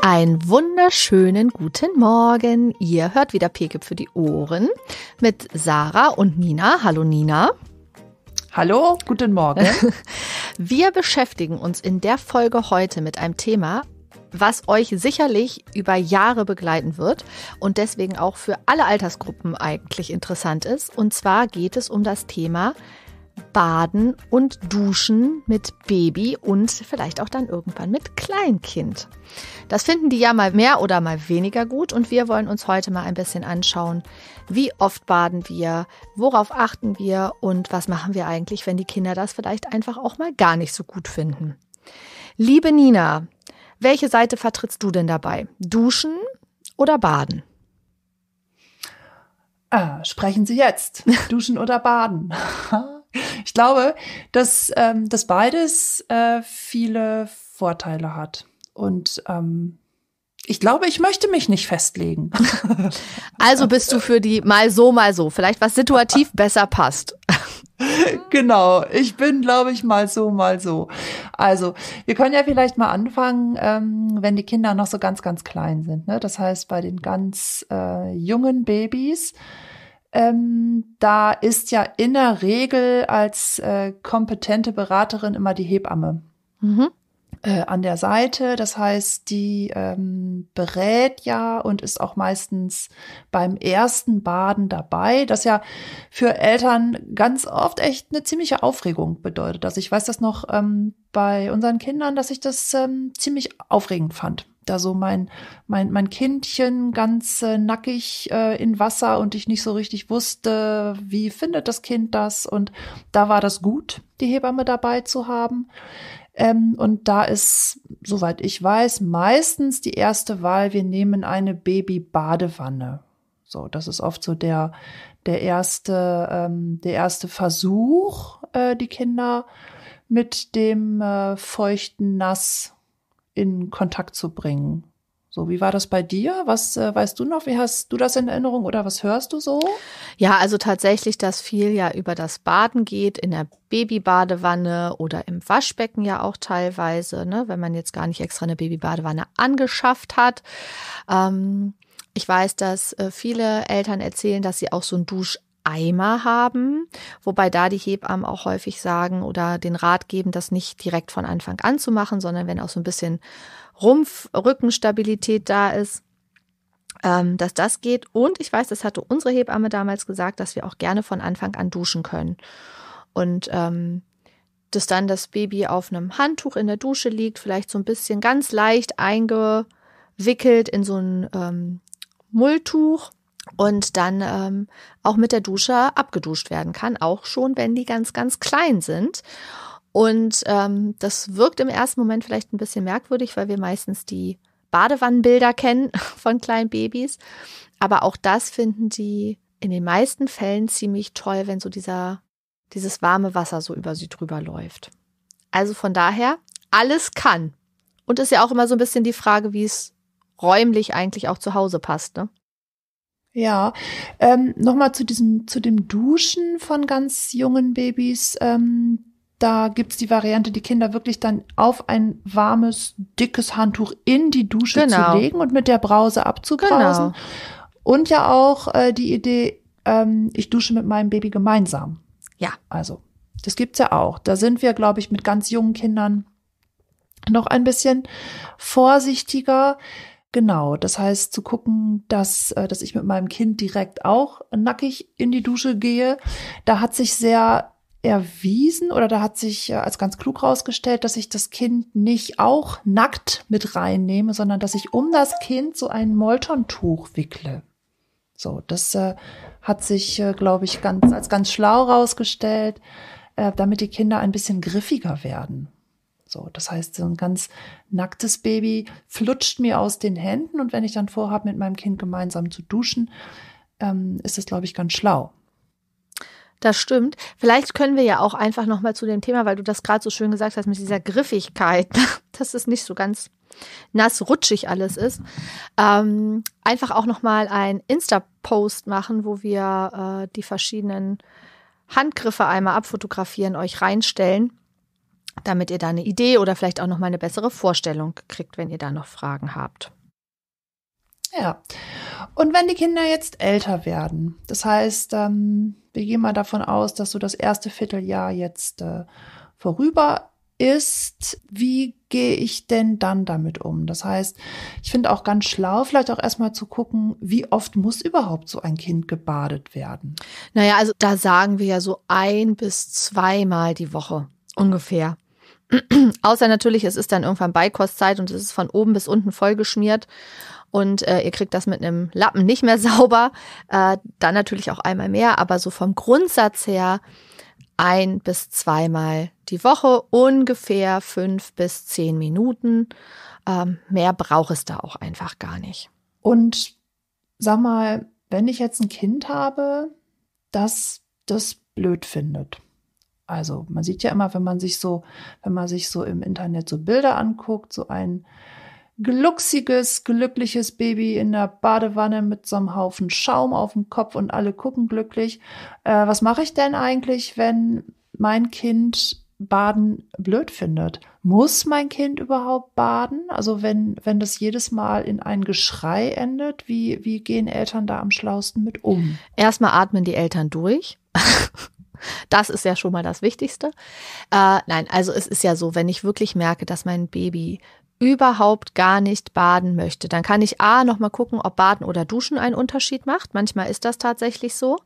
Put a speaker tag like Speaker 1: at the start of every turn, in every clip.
Speaker 1: Einen wunderschönen guten Morgen. Ihr hört wieder Pekip für die Ohren mit Sarah und Nina. Hallo Nina.
Speaker 2: Hallo, guten Morgen.
Speaker 1: Wir beschäftigen uns in der Folge heute mit einem Thema, was euch sicherlich über Jahre begleiten wird und deswegen auch für alle Altersgruppen eigentlich interessant ist. Und zwar geht es um das Thema Baden und Duschen mit Baby und vielleicht auch dann irgendwann mit Kleinkind. Das finden die ja mal mehr oder mal weniger gut und wir wollen uns heute mal ein bisschen anschauen, wie oft baden wir, worauf achten wir und was machen wir eigentlich, wenn die Kinder das vielleicht einfach auch mal gar nicht so gut finden. Liebe Nina, welche Seite vertrittst du denn dabei? Duschen oder Baden?
Speaker 2: Sprechen Sie jetzt. Duschen oder Baden? Ich glaube, dass beides viele Vorteile hat. Und ich glaube, ich möchte mich nicht festlegen.
Speaker 1: Also bist du für die mal so, vielleicht was situativ besser passt.
Speaker 2: Genau, ich bin, glaube ich, mal so, mal so. Also, wir können ja vielleicht mal anfangen, wenn die Kinder noch so ganz, ganz klein sind. Ne? Das heißt, bei den ganz jungen Babys, da ist ja in der Regel als kompetente Beraterin immer die Hebamme an der Seite. Das heißt, die berät ja und ist auch meistens beim ersten Baden dabei, das ja für Eltern ganz oft echt eine ziemliche Aufregung bedeutet. Also ich weiß das noch bei unseren Kindern, dass ich das ziemlich aufregend fand. Da so mein Kindchen ganz nackig in Wasser und ich nicht so richtig wusste, wie findet das Kind das. Und da war das gut, die Hebamme dabei zu haben. Und da ist, soweit ich weiß, meistens die erste Wahl, wir nehmen eine Baby-Badewanne. So, das ist oft so der erste Versuch, die Kinder mit dem feuchten Nass in Kontakt zu bringen. So, wie war das bei dir? Was weißt du noch? Wie hast du das in Erinnerung oder was hörst du so?
Speaker 1: Ja, also tatsächlich, dass viel ja über das Baden geht, in der Babybadewanne oder im Waschbecken ja auch teilweise, ne, wenn man jetzt gar nicht extra eine Babybadewanne angeschafft hat. Ich weiß, dass viele Eltern erzählen, dass sie auch so einen Duscheimer haben, wobei da die Hebammen auch häufig sagen oder den Rat geben, das nicht direkt von Anfang an zu machen, sondern wenn auch so ein bisschen Rückenstabilität da ist, dass das geht. Und ich weiß, das hatte unsere Hebamme damals gesagt, dass wir auch gerne von Anfang an duschen können. Und dass dann das Baby auf einem Handtuch in der Dusche liegt, vielleicht so ein bisschen ganz leicht eingewickelt in so ein Mulltuch und dann auch mit der Dusche abgeduscht werden kann, auch schon, wenn die ganz, ganz klein sind. Und das wirkt im ersten Moment vielleicht ein bisschen merkwürdig, weil wir meistens die Badewannenbilder kennen von kleinen Babys. Aber auch das finden die in den meisten Fällen ziemlich toll, wenn so dieses warme Wasser so über sie drüber läuft. Also von daher, alles kann. Und ist ja auch immer so ein bisschen die Frage, wie es räumlich eigentlich auch zu Hause passt, ne?
Speaker 2: Ja, nochmal zu dem Duschen von ganz jungen Babys. Da gibt's die Variante, die Kinder wirklich dann auf ein warmes, dickes Handtuch in die Dusche zu legen und mit der Brause abzubrausen. Genau. Und ja auch die Idee, ich dusche mit meinem Baby gemeinsam.
Speaker 1: Ja.
Speaker 2: Also, das gibt's ja auch. Da sind wir, glaube ich, mit ganz jungen Kindern noch ein bisschen vorsichtiger. Genau, das heißt zu gucken, dass ich mit meinem Kind direkt auch nackig in die Dusche gehe. Da hat sich sehr erwiesen oder da hat sich als ganz klug rausgestellt, dass ich das Kind nicht auch nackt mit reinnehme, sondern dass ich um das Kind so ein Moltontuch wickle. So, das hat sich, glaube ich, als ganz schlau rausgestellt, damit die Kinder ein bisschen griffiger werden. So, das heißt, so ein ganz nacktes Baby flutscht mir aus den Händen und wenn ich dann vorhabe, mit meinem Kind gemeinsam zu duschen, ist es, glaube ich, ganz schlau.
Speaker 1: Das stimmt. Vielleicht können wir ja auch einfach nochmal zu dem Thema, weil du das gerade so schön gesagt hast mit dieser Griffigkeit, dass es nicht so ganz nass rutschig alles ist, einfach auch nochmal ein Insta-Post machen, wo wir die verschiedenen Handgriffe einmal abfotografieren, euch reinstellen. damit ihr da eine Idee oder vielleicht auch noch mal eine bessere Vorstellung kriegt, wenn ihr da noch Fragen habt.
Speaker 2: Ja, und wenn die Kinder jetzt älter werden, das heißt, wir gehen mal davon aus, dass so das erste Vierteljahr jetzt vorüber ist, wie gehe ich denn dann damit um? Das heißt, ich finde auch ganz schlau, vielleicht auch erstmal zu gucken, wie oft muss überhaupt so ein Kind gebadet werden?
Speaker 1: Naja, also da sagen wir ja so 1 bis 2 Mal die Woche ungefähr. Außer natürlich, es ist dann irgendwann Beikostzeit und es ist von oben bis unten vollgeschmiert und ihr kriegt das mit einem Lappen nicht mehr sauber. Dann natürlich auch einmal mehr, aber so vom Grundsatz her 1 bis 2 Mal die Woche, ungefähr 5 bis 10 Minuten. Mehr braucht es da auch einfach gar nicht.
Speaker 2: Und sag mal, wenn ich jetzt ein Kind habe, das das blöd findet. Also man sieht ja immer, wenn man sich so im Internet so Bilder anguckt, so ein glucksiges, glückliches Baby in der Badewanne mit so einem Haufen Schaum auf dem Kopf und alle gucken glücklich. Was mache ich denn eigentlich, wenn mein Kind Baden blöd findet? Muss mein Kind überhaupt baden? Also wenn das jedes Mal in ein Geschrei endet, wie gehen Eltern da am schlausten mit um?
Speaker 1: Erstmal atmen die Eltern durch. Das ist ja schon mal das Wichtigste. Nein, also es ist ja so, wenn ich wirklich merke, dass mein Baby überhaupt gar nicht baden möchte, dann kann ich noch mal gucken, ob Baden oder Duschen einen Unterschied macht. Manchmal ist das tatsächlich so.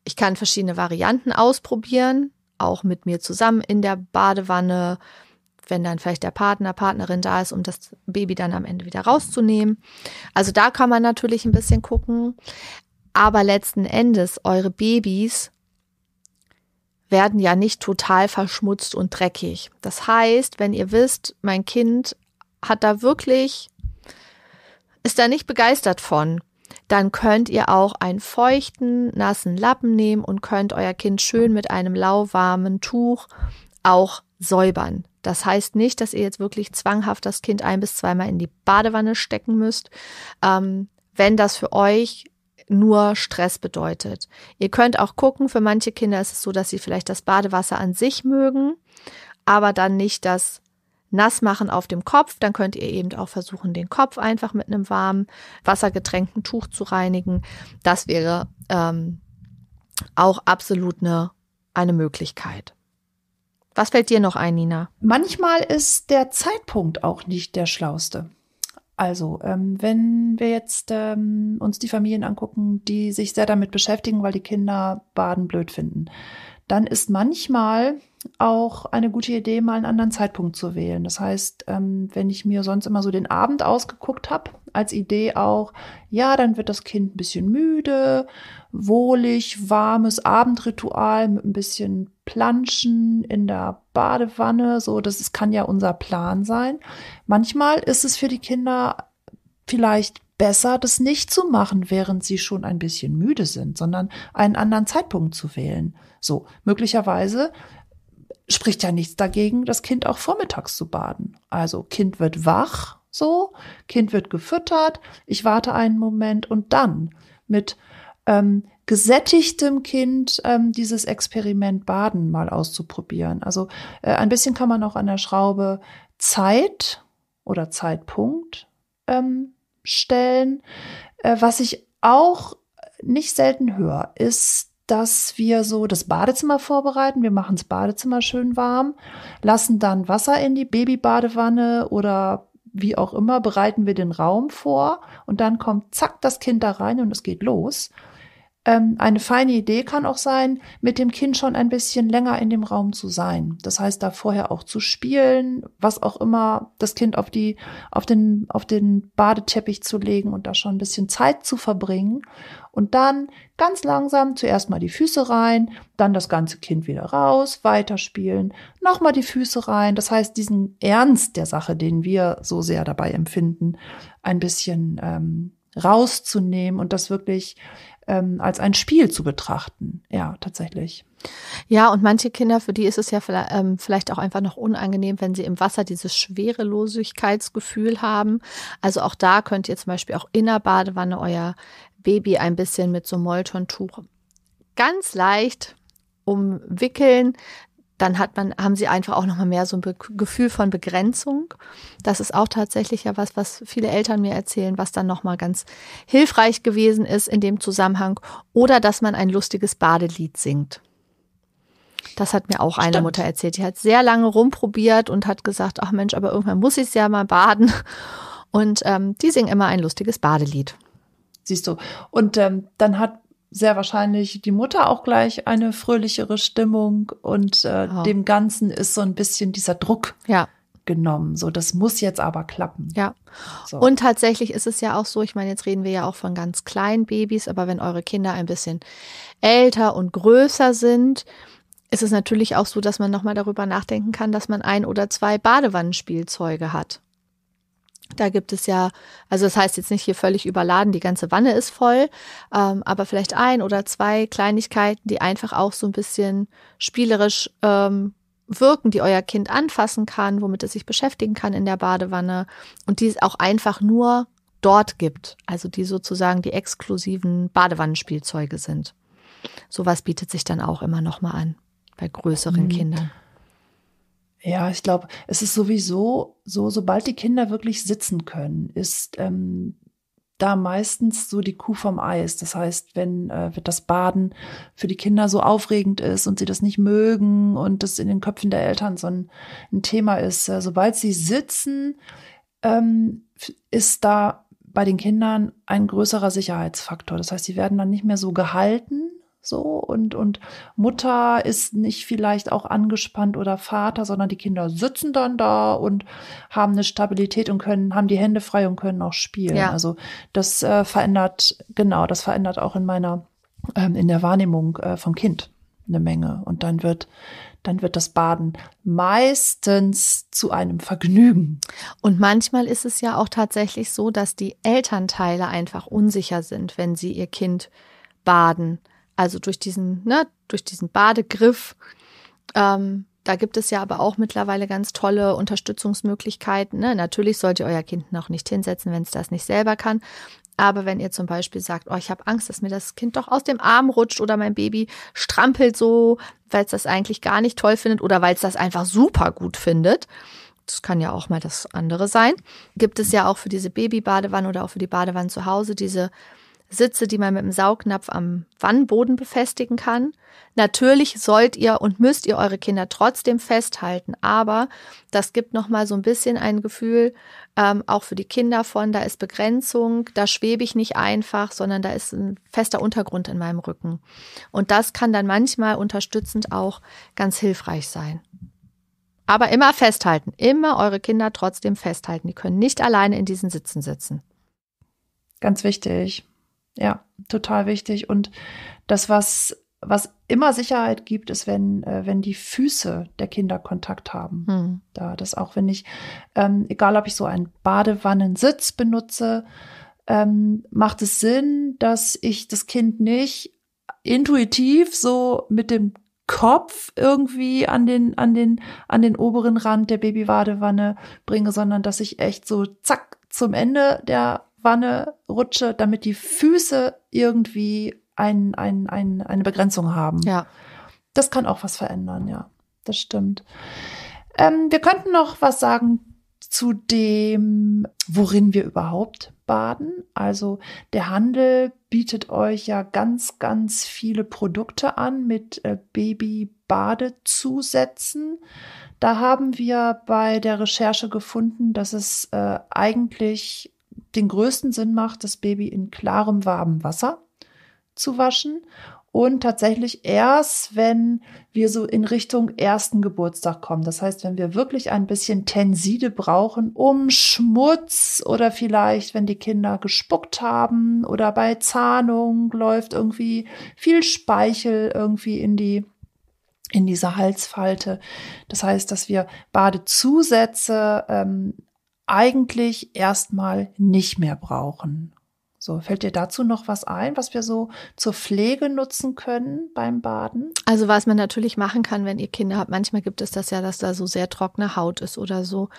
Speaker 1: Ich kann verschiedene Varianten ausprobieren, auch mit mir zusammen in der Badewanne, wenn dann vielleicht der Partner, Partnerin da ist, um das Baby dann am Ende wieder rauszunehmen. Also da kann man natürlich ein bisschen gucken. Aber letzten Endes, eure Babys werden ja nicht total verschmutzt und dreckig. Das heißt, wenn ihr wisst, mein Kind ist da nicht begeistert von, dann könnt ihr auch einen feuchten, nassen Lappen nehmen und könnt euer Kind schön mit einem lauwarmen Tuch auch säubern. Das heißt nicht, dass ihr jetzt wirklich zwanghaft das Kind 1 bis 2 Mal in die Badewanne stecken müsst, wenn das für euch nur Stress bedeutet. Ihr könnt auch gucken, für manche Kinder ist es so, dass sie vielleicht das Badewasser an sich mögen, aber dann nicht das Nassmachen auf dem Kopf. Dann könnt ihr eben auch versuchen, den Kopf einfach mit einem warmen, wassergetränkten Tuch zu reinigen. Das wäre auch absolut eine Möglichkeit. Was fällt dir noch ein, Nina?
Speaker 2: Manchmal ist der Zeitpunkt auch nicht der schlauste. Also, wenn wir jetzt uns die Familien angucken, die sich sehr damit beschäftigen, weil die Kinder Baden blöd finden, dann ist manchmal auch eine gute Idee, mal einen anderen Zeitpunkt zu wählen. Das heißt, wenn ich mir sonst immer so den Abend ausgeguckt habe, als Idee auch, ja, dann wird das Kind ein bisschen müde, wohlig, warmes Abendritual mit ein bisschen Planschen in der Badewanne, so, kann ja unser Plan sein. Manchmal ist es für die Kinder vielleicht besser, das nicht zu machen, während sie schon ein bisschen müde sind, sondern einen anderen Zeitpunkt zu wählen. So, möglicherweise spricht ja nichts dagegen, das Kind auch vormittags zu baden. Also Kind wird wach, so, Kind wird gefüttert, ich warte einen Moment und dann mit gesättigtem Kind dieses Experiment Baden mal auszuprobieren. Also ein bisschen kann man auch an der Schraube Zeit oder Zeitpunkt stellen. Was ich auch nicht selten höre, ist, dass wir so das Badezimmer vorbereiten. Wir machen das Badezimmer schön warm, lassen dann Wasser in die Babybadewanne oder wie auch immer, bereiten wir den Raum vor und dann kommt zack das Kind da rein und es geht los. Eine feine Idee kann auch sein, mit dem Kind schon ein bisschen länger in dem Raum zu sein. Das heißt, da vorher auch zu spielen, was auch immer, das Kind auf den Badeteppich zu legen und da schon ein bisschen Zeit zu verbringen. Und dann ganz langsam zuerst mal die Füße rein, dann das ganze Kind wieder raus, weiterspielen, nochmal die Füße rein. Das heißt, diesen Ernst der Sache, den wir so sehr dabei empfinden, ein bisschen rauszunehmen und das wirklich als ein Spiel zu betrachten. Ja, tatsächlich.
Speaker 1: Ja, und manche Kinder, für die ist es ja vielleicht auch einfach noch unangenehm, wenn sie im Wasser dieses Schwerelosigkeitsgefühl haben. Also auch da könnt ihr zum Beispiel auch in der Badewanne euer Baby ein bisschen mit so einem Moltontuch ganz leicht umwickeln, dann haben sie einfach auch nochmal mehr so ein Gefühl von Begrenzung. Das ist auch tatsächlich ja was viele Eltern mir erzählen, was dann nochmal ganz hilfreich gewesen ist in dem Zusammenhang. Oder dass man ein lustiges Badelied singt. Das hat mir auch eine Mutter erzählt. Die hat sehr lange rumprobiert und hat gesagt, ach Mensch, aber irgendwann muss ich es ja mal baden. Und die singen immer ein lustiges Badelied.
Speaker 2: Siehst du. Und dann hat sehr wahrscheinlich die Mutter auch gleich eine fröhlichere Stimmung und dem Ganzen ist so ein bisschen dieser Druck genommen. So, das muss jetzt aber klappen.
Speaker 1: Ja. So. Und tatsächlich ist es ja auch so, ich meine, jetzt reden wir ja auch von ganz kleinen Babys, aber wenn eure Kinder ein bisschen älter und größer sind, ist es natürlich auch so, dass man nochmal darüber nachdenken kann, dass man 1 oder 2 Badewannenspielzeuge hat. Da gibt es ja, also das heißt jetzt nicht hier völlig überladen, die ganze Wanne ist voll, aber vielleicht 1 oder 2 Kleinigkeiten, die einfach auch so ein bisschen spielerisch wirken, die euer Kind anfassen kann, womit es sich beschäftigen kann in der Badewanne und die es auch einfach nur dort gibt, also die sozusagen die exklusiven Badewannenspielzeuge sind. Sowas bietet sich dann auch immer nochmal an bei größeren Kindern.
Speaker 2: Ja, ich glaube, es ist sowieso so, sobald die Kinder wirklich sitzen können, ist da meistens so die Kuh vom Eis. Das heißt, wenn das Baden für die Kinder so aufregend ist und sie das nicht mögen und das in den Köpfen der Eltern so ein Thema ist, sobald sie sitzen, ist da bei den Kindern ein größerer Sicherheitsfaktor. Das heißt, sie werden dann nicht mehr so gehalten. So und Mutter ist nicht vielleicht auch angespannt oder Vater, sondern die Kinder sitzen dann da und haben eine Stabilität und haben die Hände frei und können auch spielen. Ja. Also das verändert auch in der Wahrnehmung vom Kind eine Menge. Und dann wird das Baden meistens zu einem Vergnügen.
Speaker 1: Und manchmal ist es ja auch tatsächlich so, dass die Elternteile einfach unsicher sind, wenn sie ihr Kind baden. Also durch diesen Badegriff, da gibt es ja aber auch mittlerweile ganz tolle Unterstützungsmöglichkeiten. Ne? Natürlich sollt ihr euer Kind noch nicht hinsetzen, wenn es das nicht selber kann. Aber wenn ihr zum Beispiel sagt, ich habe Angst, dass mir das Kind doch aus dem Arm rutscht oder mein Baby strampelt so, weil es das eigentlich gar nicht toll findet oder weil es das einfach super gut findet, das kann ja auch mal das andere sein, gibt es ja auch für diese Babybadewanne oder auch für die Badewanne zu Hause diese Sitze, die man mit dem Saugnapf am Wannenboden befestigen kann. Natürlich sollt ihr und müsst ihr eure Kinder trotzdem festhalten, aber das gibt nochmal so ein bisschen ein Gefühl, auch für die Kinder da ist Begrenzung, da schwebe ich nicht einfach, sondern da ist ein fester Untergrund in meinem Rücken. Und das kann dann manchmal unterstützend auch ganz hilfreich sein. Aber immer festhalten, immer eure Kinder trotzdem festhalten. Die können nicht alleine in diesen Sitzen sitzen.
Speaker 2: Ganz wichtig. Ja, total wichtig. Und das, was immer Sicherheit gibt, ist, wenn die Füße der Kinder Kontakt haben. Da das auch, wenn ich, egal ob ich so einen Badewannensitz benutze, macht es Sinn, dass ich das Kind nicht intuitiv so mit dem Kopf irgendwie an den oberen Rand der Babybadewanne bringe, sondern dass ich echt so zack zum Ende der Wanne rutsche, damit die Füße irgendwie eine Begrenzung haben.
Speaker 1: Ja.
Speaker 2: Das kann auch was verändern, ja. Das stimmt. Wir könnten noch was sagen zu dem, worin wir überhaupt baden. Also der Handel bietet euch ja ganz, ganz viele Produkte an mit Baby-Badezusätzen. Da haben wir bei der Recherche gefunden, dass es eigentlich den größten Sinn macht, das Baby in klarem, warmem Wasser zu waschen und tatsächlich erst, wenn wir so in Richtung ersten Geburtstag kommen. Das heißt, wenn wir wirklich ein bisschen Tenside brauchen, um Schmutz oder vielleicht, wenn die Kinder gespuckt haben oder bei Zahnung läuft irgendwie viel Speichel irgendwie in diese Halsfalte. Das heißt, dass wir Badezusätze eigentlich erstmal nicht mehr brauchen. So, fällt dir dazu noch was ein, was wir so zur Pflege nutzen können beim Baden?
Speaker 1: Also was man natürlich machen kann, wenn ihr Kinder habt, manchmal gibt es das ja, dass da so sehr trockene Haut ist oder so,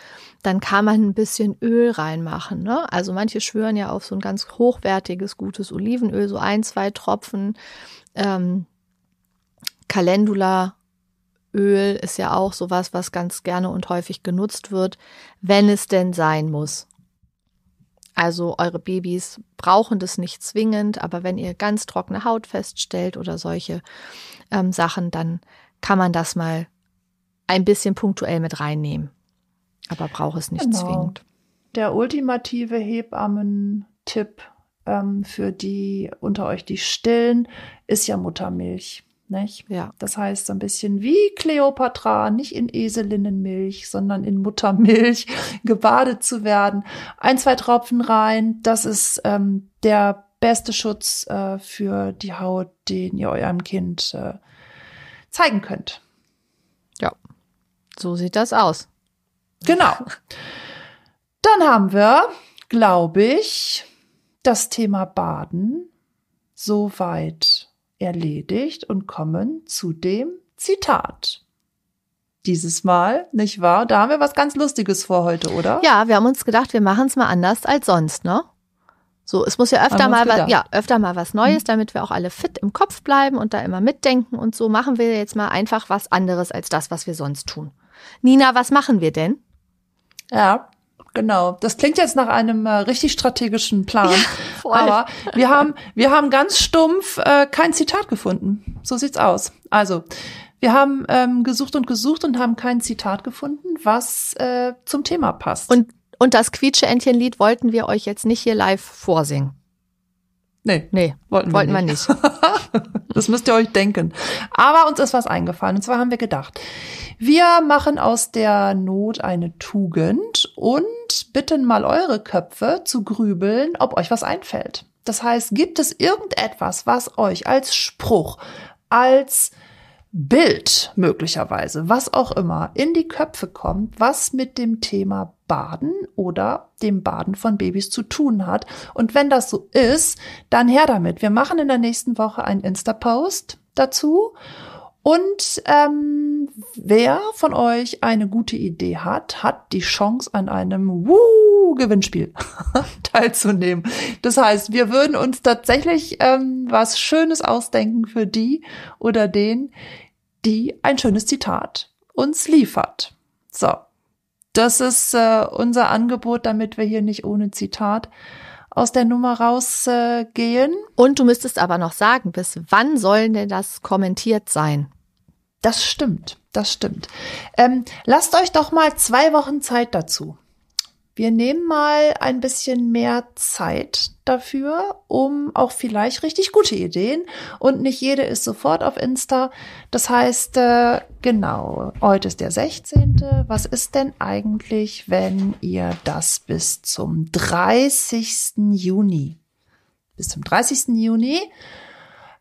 Speaker 1: dann kann man ein bisschen Öl reinmachen. Ne? Also manche schwören ja auf so ein ganz hochwertiges, gutes Olivenöl, so 1, 2 Tropfen, Calendula Öl ist ja auch sowas, was ganz gerne und häufig genutzt wird, wenn es denn sein muss. Also eure Babys brauchen das nicht zwingend, aber wenn ihr ganz trockene Haut feststellt oder solche Sachen, dann kann man das mal ein bisschen punktuell mit reinnehmen. Aber braucht es nicht zwingend.
Speaker 2: Der ultimative Hebammen-Tipp für die unter euch, die stillen, ist ja Muttermilch. Nicht?
Speaker 1: Ja.
Speaker 2: Das heißt, so ein bisschen wie Kleopatra, nicht in Eselinnenmilch, sondern in Muttermilch gebadet zu werden. 1, 2 Tropfen rein, das ist der beste Schutz für die Haut, den ihr eurem Kind zeigen könnt.
Speaker 1: Ja, so sieht das aus.
Speaker 2: Genau. Dann haben wir, glaube ich, das Thema Baden soweit erledigt und kommen zu dem Zitat. Dieses Mal, nicht wahr? Da haben wir was ganz Lustiges vor heute, oder?
Speaker 1: Ja, wir haben uns gedacht, wir machen es mal anders als sonst, ne? So, es muss ja öfter mal was Neues, damit wir auch alle fit im Kopf bleiben und da immer mitdenken und so machen wir jetzt mal einfach was anderes als das, was wir sonst tun. Nina, was machen wir denn?
Speaker 2: Ja, genau. Das klingt jetzt nach einem richtig strategischen Plan. Ja, voll. Aber wir haben ganz stumpf kein Zitat gefunden. So sieht's aus. Also, wir haben gesucht und haben kein Zitat gefunden, was zum Thema passt.
Speaker 1: Und das Quietsche-Entchen-Lied wollten wir euch jetzt nicht hier live vorsingen.
Speaker 2: Nee,
Speaker 1: wollten wir nicht.
Speaker 2: Das müsst ihr euch denken. Aber uns ist was eingefallen. Und zwar haben wir gedacht, wir machen aus der Not eine Tugend und bitten mal eure Köpfe zu grübeln, ob euch was einfällt. Das heißt, gibt es irgendetwas, was euch als Spruch, als Bild möglicherweise, was auch immer, in die Köpfe kommt, was mit dem Thema Baden oder dem Baden von Babys zu tun hat. Und wenn das so ist, dann her damit. Wir machen in der nächsten Woche einen Insta-Post dazu. Und wer von euch eine gute Idee hat, hat die Chance, an einem Gewinnspiel teilzunehmen. Das heißt, wir würden uns tatsächlich was Schönes ausdenken für die oder den, die ein schönes Zitat uns liefert. So, das ist unser Angebot, damit wir hier nicht ohne Zitat aus der Nummer rausgehen.
Speaker 1: Und du müsstest aber noch sagen, bis wann soll denn das kommentiert sein?
Speaker 2: Das stimmt. Lasst euch doch mal 2 Wochen Zeit dazu. Wir nehmen mal ein bisschen mehr Zeit dafür, um auch vielleicht richtig gute Ideen. Und nicht jede ist sofort auf Insta. Das heißt, genau, heute ist der 16. Was ist denn eigentlich, wenn ihr das bis zum 30. Juni? Bis zum 30. Juni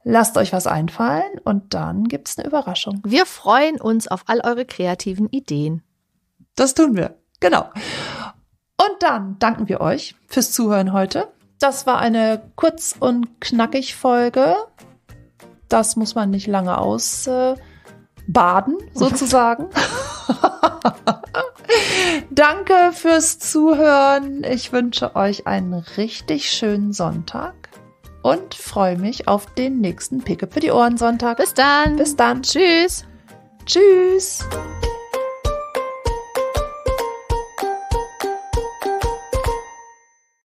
Speaker 2: lasst euch was einfallen und dann gibt's eine Überraschung.
Speaker 1: Wir freuen uns auf all eure kreativen Ideen.
Speaker 2: Das tun wir, genau. Und dann danken wir euch fürs Zuhören heute. Das war eine kurz und knackig Folge. Das muss man nicht lange ausbaden, sozusagen. Danke fürs Zuhören. Ich wünsche euch einen richtig schönen Sonntag und freue mich auf den nächsten Picke für die Ohren Sonntag.
Speaker 1: Bis dann.
Speaker 2: Bis dann.
Speaker 1: Tschüss.
Speaker 2: Tschüss.